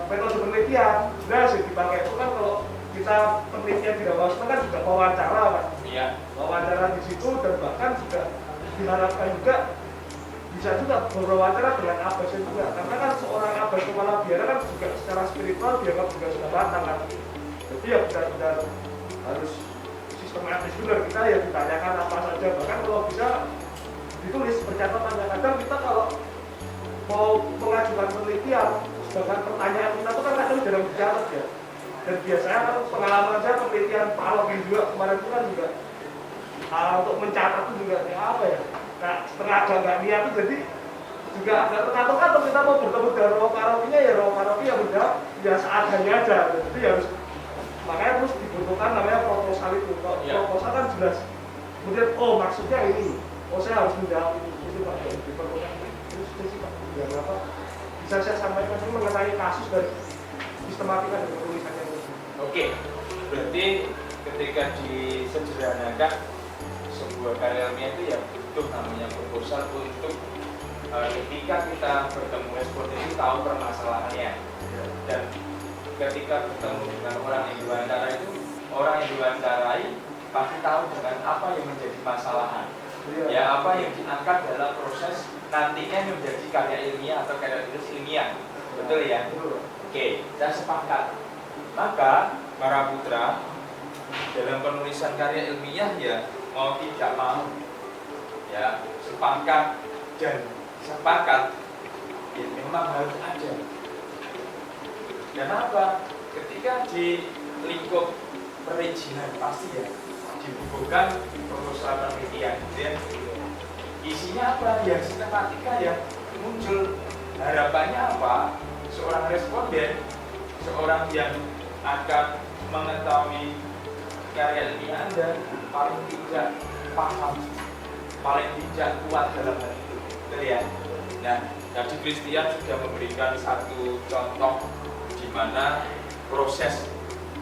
metode penelitian, sebenarnya sih dipakai itu kan kalau kita penelitian di Bawaslu kan juga wawancara kan, Iya. wawancara di situ dan bahkan juga diharapkan juga bisa juga berwawancara dengan Abbas juga, karena kan seorang Abbas kepala biara kan juga secara spiritual dia kan juga sudah matang kan, jadi ya benar-benar harus sistematis juga kita ya ditanyakan apa saja, bahkan kalau bisa ditulis percakapannya. Kadang kita kalau mau mengajukan penelitian bahkan pertanyaan kita itu kan kadang jarang dicatat ya, dan biasanya kan pengalaman saya penelitian Pak Alok juga kemarin itu kan juga untuk mencatat itu juga ya apa ya, nah setengah agak niat itu jadi juga agak terkatung-katung kita mau bertemu dengan roh parokinya ya roh paroki ya udah ya seadanya aja, jadi harus makanya terus dibutuhkan namanya proposal itu. Kalau proposal kan jelas kemudian oh maksudnya ini, oh saya harus menjawab ini, itu Pak ya diperlukan terus sih Pak ya apa bisa saya sampaikan ini mengenai kasus dari sistematika dari tulisannya. Oke, berarti ketika disederhanakan sebuah karya ilmiah itu ya butuh namanya proposal untuk ketika kita bertemu responden itu tahu permasalahannya, dan ketika bertemu dengan orang yang diwawancara itu orang yang diwawancarai pasti tahu dengan apa yang menjadi masalahan, ya apa yang diangkat dalam proses nantinya menjadi karya ilmiah atau karya tulis ilmiah, betul ya? Oke, saya sepakat. Maka para putra dalam penulisan karya ilmiah ya mau tidak mau ya sepakat ya memang harus ada. Kenapa? Ketika di lingkup perizinan pasti ya dibutuhkan proposal penelitian, ya. Isinya apa? Ya sistematika yang muncul. Harapannya apa? Seorang responden, seorang yang akan mengetahui karya ilmiah Anda paling tidak paham, paling tidak kuat dalam hal itu, betul ya? Nah, tadi Christian sudah memberikan satu contoh di mana proses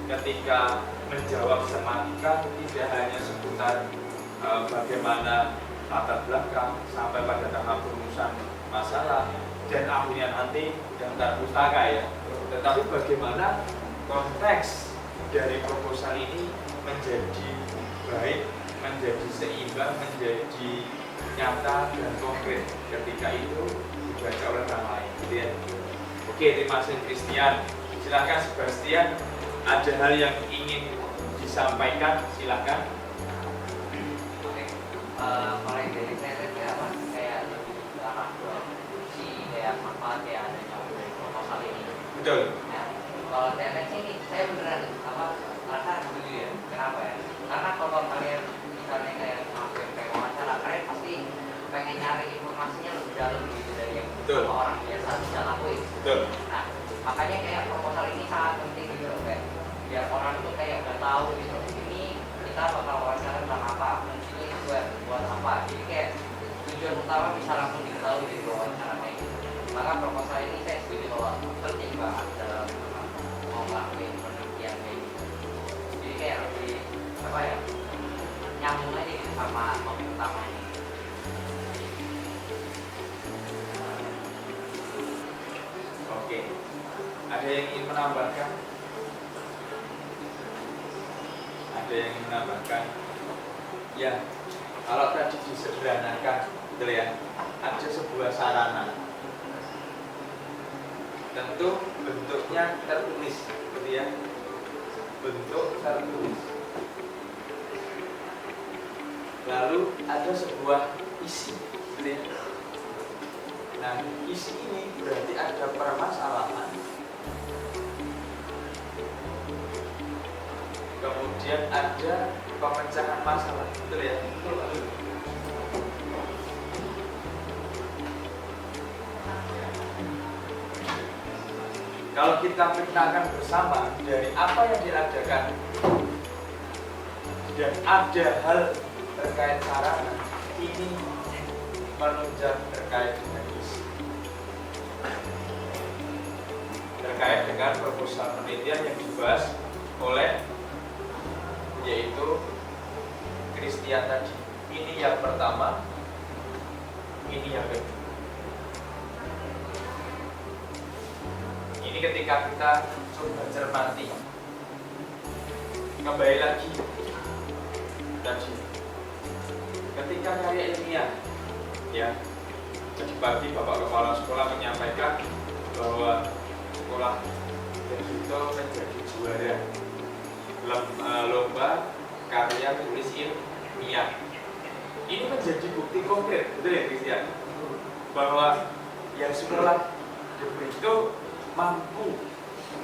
ketika menjawab sematika tidak hanya seputar bagaimana latar belakang sampai pada tahap perumusan masalah dan akhirnya nanti daftar pustaka ya, tetapi bagaimana konteks dari proposal ini menjadi baik, menjadi seimbang, menjadi nyata dan konkret ketika itu dibaca oleh orang lain, gitu ya. Oke, terima kasih Christian. Silakan Sebastian, ada hal yang ingin disampaikan, silakan. Oke, kalau yang dari saya apa kayak lebih ke arah si kayak manfaat ya adanya dari proposal ini. Betul. Nah, kalau saya ini saya beneran apa rasa setuju ya. Kenapa ya? Karena kalau kalian misalnya kayak hampir kayak wawancara, kalian pasti pengen nyari informasinya lebih dalam gitu dari yang Betul. orang biasa bisa lakuin. Betul. Nah, makanya kayak proposal ini sangat penting gitu kayak biar orang itu kayak udah tahu gitu ini kita bakal wawancara tentang apa, ini buat apa. Jadi kayak tujuan utama bisa langsung diketahui dari wawancara kayak gitu. Maka proposal ini saya setuju bahwa penting banget dalam mau ngelakuin penelitian kayak gitu. Jadi kayak lebih apa ya nyambung aja gitu sama topik utamanya. Oke. Ada yang ingin menambahkan? Ada yang ingin menambahkan? Ya, kalau tadi disederhanakan, betul ya, ada sebuah sarana. Tentu bentuknya tertulis, betul ya, bentuk tertulis. Lalu ada sebuah isi, betul ya. Nah, isi ini berarti ada permasalahan. Kemudian ada pemecahan masalah, betul ya? Betul. Kalau kita petakan bersama dari apa yang diadakan dan ada hal terkait sarana, ini menunjang terkait dengan isi, terkait dengan proposal penelitian yang dibahas oleh yaitu Christian tadi. Ini yang pertama, ini yang kedua. Ini ketika kita coba cermati kembali lagi tadi ketika karya ilmiah ya, tadi pagi Bapak Kepala Sekolah menyampaikan bahwa sekolah Dito menjadi juara lomba karya tulis ilmiah. Ini menjadi bukti konkret, betul ya Christian? Bahwa yang sekolah Dito mampu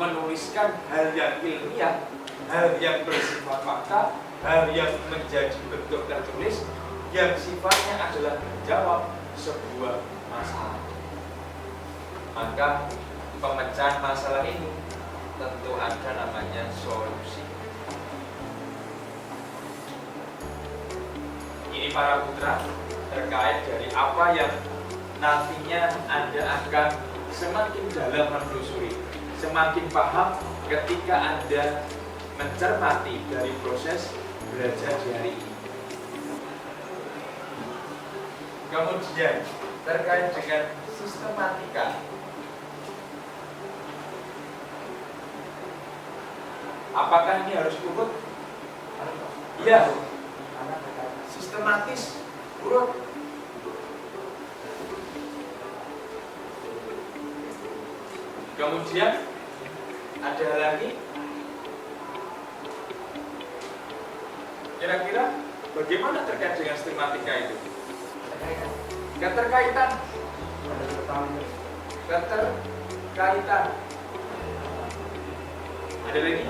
menuliskan hal yang ilmiah, hal yang bersifat fakta, hal yang menjadi bentuk tertulis yang sifatnya adalah menjawab sebuah masalah. Maka pemecahan masalah ini tentu ada namanya solusi. Ini para putra terkait dari apa yang nantinya Anda akan semakin dalam menelusuri, semakin paham ketika Anda mencermati dari proses belajar di hari ini. Kemudian terkait dengan sistematika, apakah ini harus urut? Iya. Sistematis, urut. Kemudian ada lagi. Kira-kira bagaimana terkait dengan sistematika itu? Keterkaitan. Keterkaitan. Ada lagi?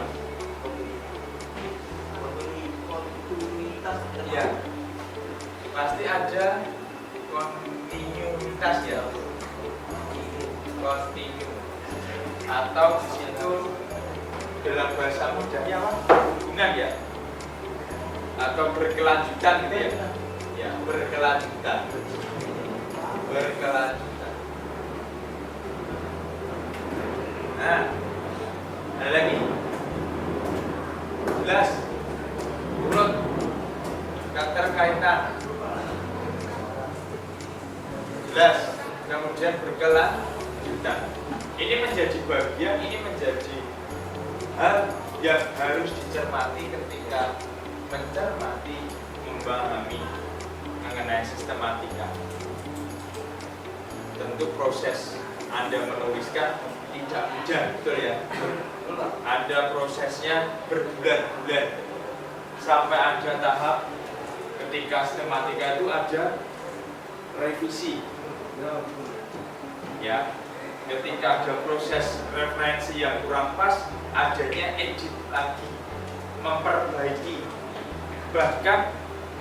Kontinuitas. Ya. Pasti ada kontinuitas ya. Kontinu. Atau di situ dalam bahasa mudanya apa? Hubungan ya. Atau berkelanjutan gitu ya. Ya, berkelanjutan. Berkelanjutan. Nah, ada lagi. Jelas. Urut. Keterkaitan. Jelas. Kemudian berkelanjutan. Ini menjadi bagian, ini menjadi hal yang harus dicermati ketika mencermati, memahami mengenai sistematika. Tentu proses Anda menuliskan tidak mudah, betul ya? Ada prosesnya berbulan-bulan sampai ada tahap ketika sistematika itu ada revisi. Ya, ketika ada proses referensi yang kurang pas, adanya edit lagi, memperbaiki. Bahkan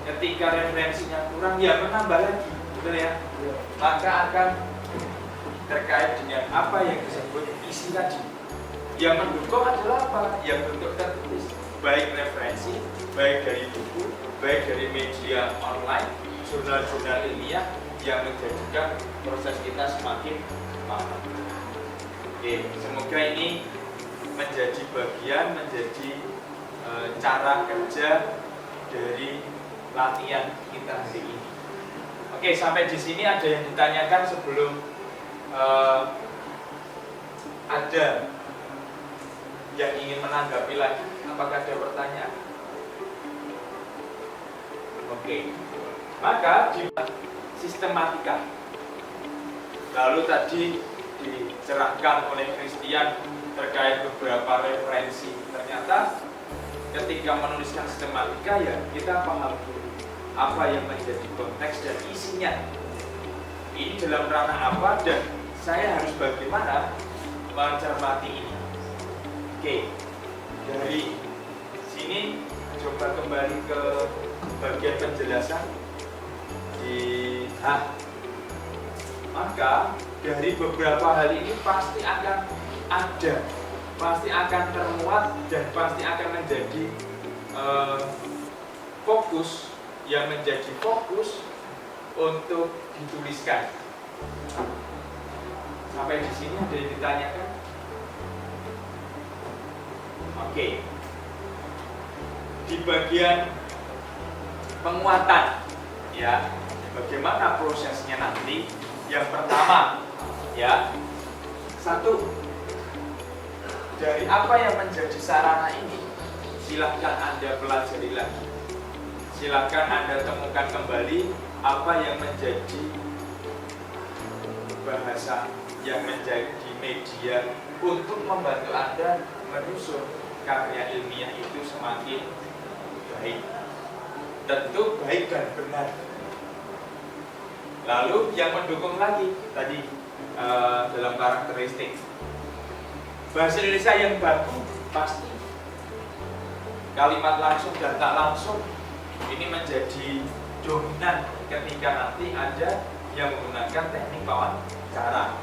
ketika referensinya kurang, ya menambah lagi, betul ya? Maka akan terkait dengan apa yang disebut isi tadi. Yang mendukung adalah apa? Yang bentuk tertulis, baik referensi, baik dari buku, baik dari media online, jurnal-jurnal ilmiah yang menjadikan proses kita semakin paham. Oke, semoga ini menjadi bagian, menjadi cara kerja dari latihan kita hari ini. Oke, sampai di sini ada yang ditanyakan sebelum ada yang ingin menanggapi lagi? Apakah ada pertanyaan? Oke, maka di sistematika. Lalu tadi dicerahkan oleh Christian terkait beberapa referensi. Ternyata ketika menuliskan sistematika ya kita paham dulu apa yang menjadi konteks dan isinya. Ini dalam ranah apa dan saya harus bagaimana mencermati ini. Oke, dari sini coba kembali ke bagian penjelasan di maka dari beberapa hal ini pasti akan ada, pasti akan termuat dan pasti akan menjadi fokus yang menjadi fokus untuk dituliskan. Sampai di sini ada yang ditanyakan? Oke. Di bagian penguatan, ya, bagaimana prosesnya nanti? Yang pertama, ya, satu, dari apa yang menjadi sarana ini silahkan Anda pelajari lagi. Silahkan Anda temukan kembali apa yang menjadi bahasa, yang menjadi media untuk membantu Anda menyusun karya ilmiah itu semakin baik. Tentu baik dan benar. Lalu yang mendukung lagi tadi dalam karakteristik bahasa Indonesia yang baku, pasti kalimat langsung dan tak langsung ini menjadi dominan ketika nanti Anda yang menggunakan teknik wawancara.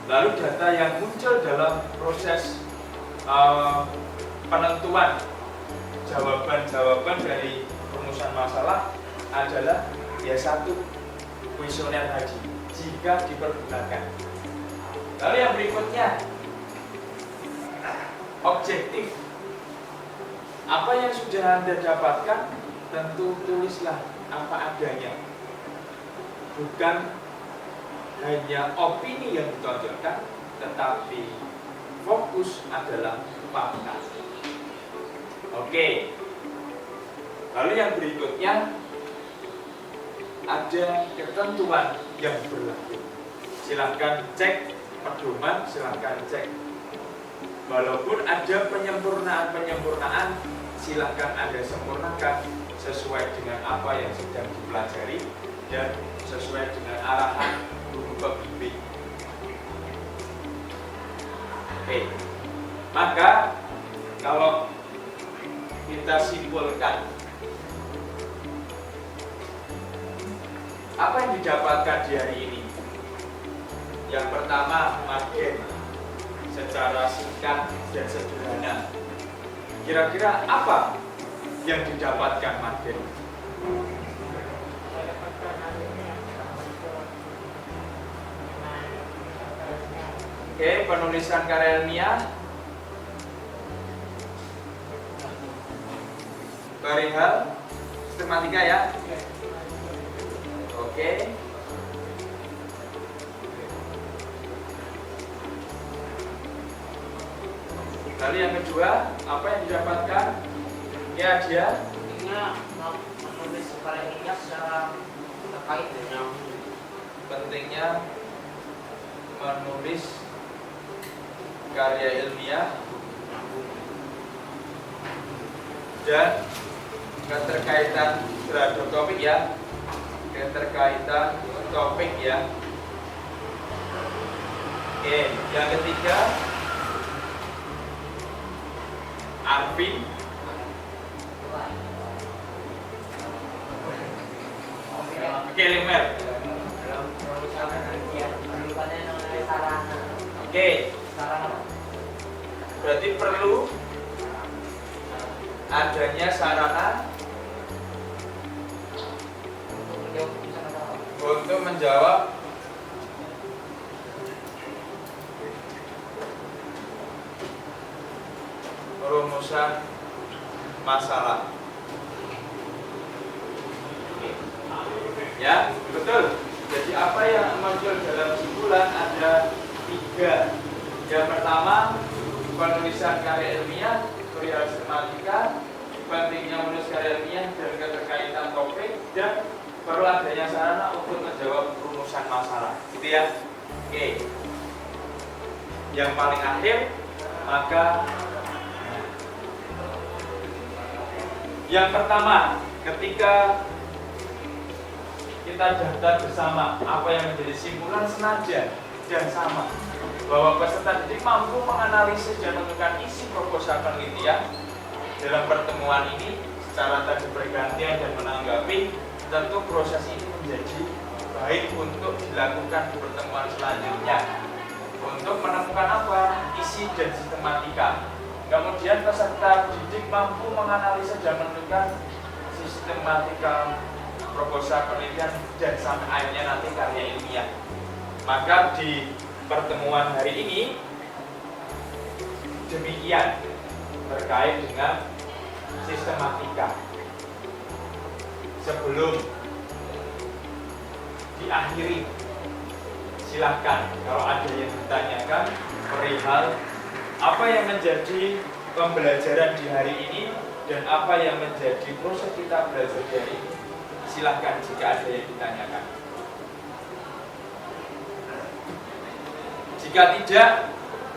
Lalu data yang muncul dalam proses penentuan jawaban-jawaban dari rumusan masalah adalah ya satu, kuesioner tadi jika dipergunakan. Lalu yang berikutnya, objektif. Apa yang sudah Anda dapatkan, tentu tulislah apa adanya. Bukan hanya opini yang ditonjolkan, tetapi fokus adalah fakta. Oke. Lalu yang berikutnya, ada ketentuan yang berlaku. Silahkan cek pedoman, silahkan cek. Walaupun ada penyempurnaan, silahkan Anda sempurnakan sesuai dengan apa yang sedang dipelajari dan sesuai dengan arahan guru pembimbing. Oke, maka kalau kita simpulkan, apa yang didapatkan di hari ini? Yang pertama, margen secara singkat dan sederhana. Kira-kira apa yang didapatkan margen? Oke, penulisan karya ilmiah, perihal sistematika ya. Oke. Lalu yang kedua, apa yang didapatkan? Ya dia Intinya menulis karya ilmiah secara terkait dengan pentingnya menulis karya ilmiah dan keterkaitan terhadap topik ya, keterkaitan topik ya. Oke, yang ketiga, Arvin. Oke, Limer. dalam penulisan karya ilmiah pendidikannya mengenai sarana. Oke, Sarana berarti perlu adanya sarana untuk menjawab rumusan masalah. Ya, betul. Jadi apa yang muncul dalam kesimpulan ada 3. Yang pertama, penulisan karya ilmiah perihal sistematika, pentingnya menulis karya ilmiah dan keterkaitan topik, dan perlu adanya sarana untuk menjawab rumusan masalah. Gitu ya. Oke. Yang paling akhir, maka yang pertama, ketika kita daftar bersama apa yang menjadi simpulan senajan dan sama, bahwa peserta didik mampu menganalisis dan menentukan isi proposal penelitian dalam pertemuan ini secara tadi bergantian dan menanggapi, tentu proses ini menjadi baik untuk dilakukan di pertemuan selanjutnya untuk menemukan apa? Isi dan sistematika. Kemudian peserta didik mampu menganalisis dan menentukan sistematika proposal penelitian dan sampai akhirnya nanti karya ilmiah. Maka di pertemuan hari ini demikian terkait dengan sistematika. Sebelum diakhiri, silahkan kalau ada yang ditanyakan perihal apa yang menjadi pembelajaran di hari ini dan apa yang menjadi proses kita belajar di hari ini? Silahkan jika ada yang ditanyakan. Jika tidak,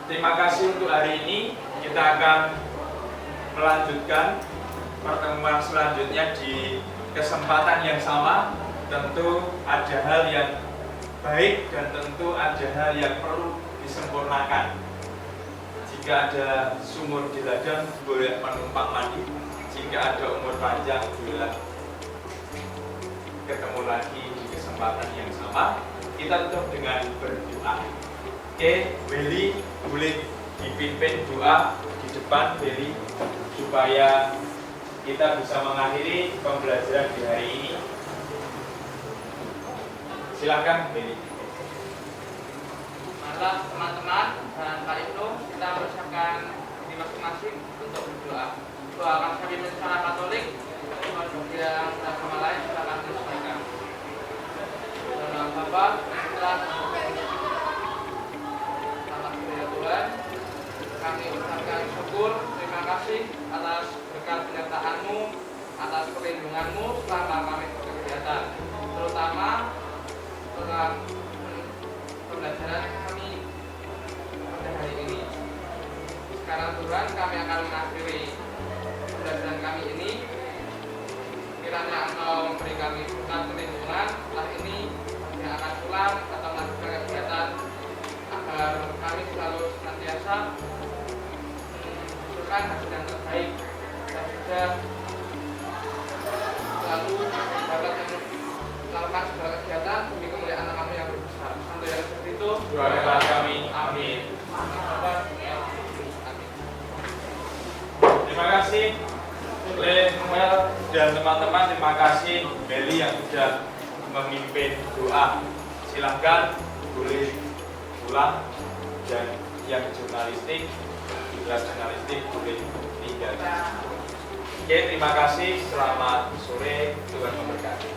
terima kasih untuk hari ini. Kita akan melanjutkan pertemuan selanjutnya di kesempatan yang sama. Tentu ada hal yang baik dan tentu ada hal yang perlu disempurnakan. Jika ada sumur di ladang, boleh menumpang mandi. Jika ada umur panjang, boleh ketemu lagi di kesempatan yang sama. Kita tutup dengan berdoa. Oke, Willy boleh dipimpin doa di depan Willy supaya kita bisa mengakhiri pembelajaran di hari ini. Silakan Willy. Mari teman-teman dan Pak Ibnu, kita berusahakan di masing-masing untuk berdoa. Doakan kami secara Katolik, yang agama lain silakan disesuaikan. Dalam Bapa, setelah nama Tuhan, kami ucapkan syukur, terima kasih atas berkat penyertaan-Mu, atas perlindungan-Mu selama kami berkegiatan, terutama dalam pembelajaran kami pada hari ini. Sekarang Tuhan, kami akan mengakhiri pembelajaran kami ini. Kiranya Engkau memberi kami berkat perlindungan setelah ini yang akan pulang atau melakukan kegiatan, agar kami selalu senantiasa menunjukkan hasil yang terbaik dan juga selalu dapat melakukan segala kegiatan demi kemuliaan nama-Mu yang besar. Sampai yang seperti itu, Doakanlah kami. Amin. Terima kasih Lemuel dan teman-teman. Terima kasih Meli yang sudah memimpin doa. Silahkan boleh pulang, dan yang jurnalistik, di kelas jurnalistik boleh tinggal. Oke, terima kasih. Selamat sore. Tuhan memberkati.